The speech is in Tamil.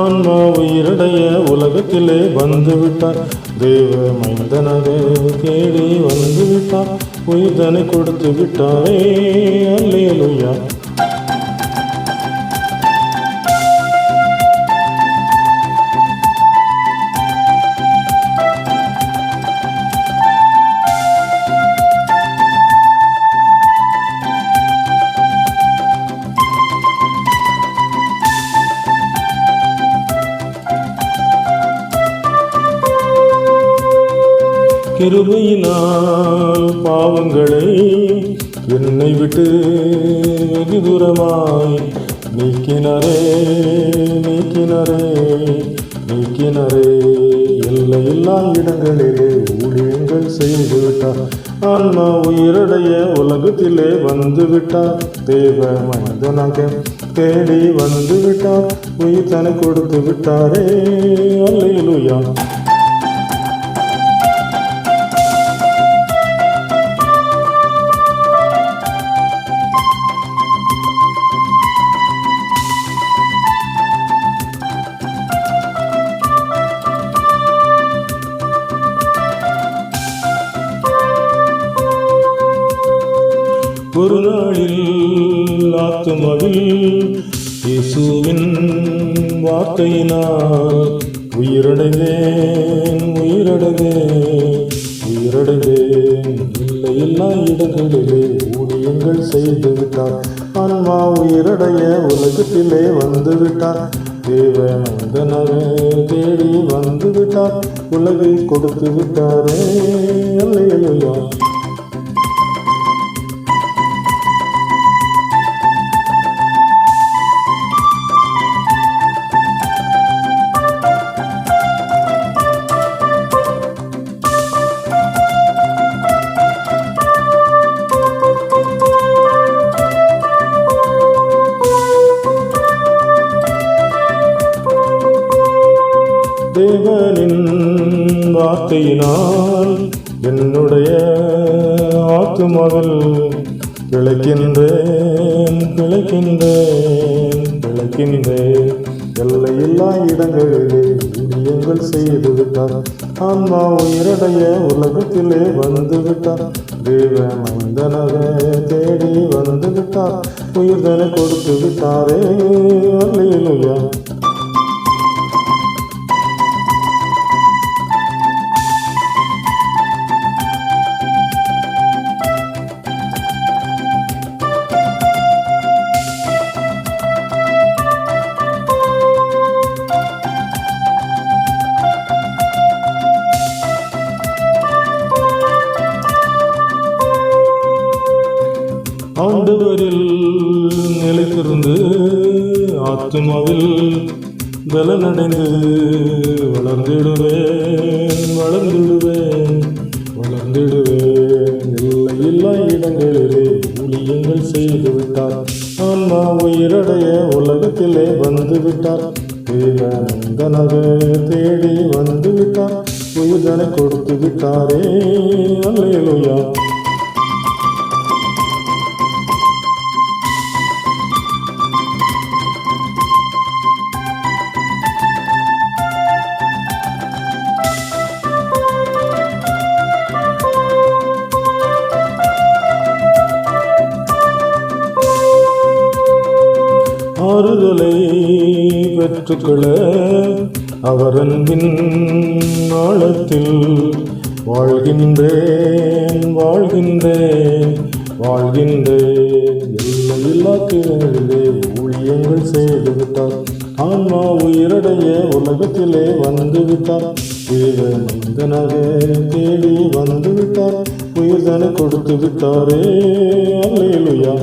ஆன்மா உயிரடைய உலகத்திலே வந்து விட்டார். தேவ மைந்தனவே தேடி வந்து விட்டார். உயிர்தனை கொடுத்து விட்டாரே. அல்லேலூயா. கிருபையினால் பாவங்களை என்னை விட்டு வெகு தூரமாய் நீக்கினரே நீக்கினரே நீக்கினரே. எல்லையில்லா இடங்களிலே ஊழியங்கள் செய்து விட்டார். ஆன்மா உயிரடைய உலகத்திலே வந்து விட்டார். தேவ மனிதனாக தேடி வந்து விட்டார். உயிர் தனை கொடுத்து விட்டாரே. அல்லேலூயா. ஒரு நாளில் ஆத்துமாவில் இயேசுவின் வார்த்தையினால் உயிரடைந்தேன் உயிரடைந்தேன் உயிரடைந்தேன். இல்லையில்லா இடங்களிலே ஊழியங்கள் செய்து விட்டார். ஆன்மா உயிரடைய உலகத்திலே வந்து விட்டார். தேவ மனிதனவே தேடி வந்து விட்டார். உலகை கொடுத்து விட்டாரே. அல்லேலூயா. தேவனின் வார்த்தையினால் என்னுடைய ஆத்துமாவில் பிழைக்கின்றேன் பிழைக்கின்றேன் பிழைக்கின்றேன். எல்லையில்லா இடங்களிலே ஊழியங்கள் செய்து விட்டார். ஆன்மா உயிரடைய உலகத்திலே வந்து விட்டார். தேவ மைந்தனவே தேடி வந்து விட்டார். உயிர்தனை கொடுத்து விட்டாரே. அல்லேலூயா. ஆண்டவரில் நிலைத்திருந்து ஆத்துமாவில் பலனடைந்து வளர்ந்திடுவேன் வளர்ந்திடுவேன் வளர்ந்திடுவேன். இல்லையில்லா இடங்களிலே ஊழியங்கள் செய்து விட்டார். ஆன்மா உயிரடைய உலகத்திலே வந்து விட்டார். தேவ மனிதனாக தேடி வந்து விட்டார். உயிர்தனை கொடுத்து விட்டாரே. அல்லேலூயா. ஆறுதலை பெற்றுக்கொள்ள அவர் அன்பின் ஆழத்தில் வாழ்கின்றேன் வாழ்கின்றேன் வாழ்கின்றேன். எல்லையில்லா இடங்களிலே ஊழியங்கள் செய்து விட்டார். ஆன்மா உயிரடைய உலகத்திலே வந்து விட்டார். தேவ மனிதனாக தேடி வந்து விட்டார். உயிர்தனை கொடுத்து விட்டாரே. அல்லேலூயா.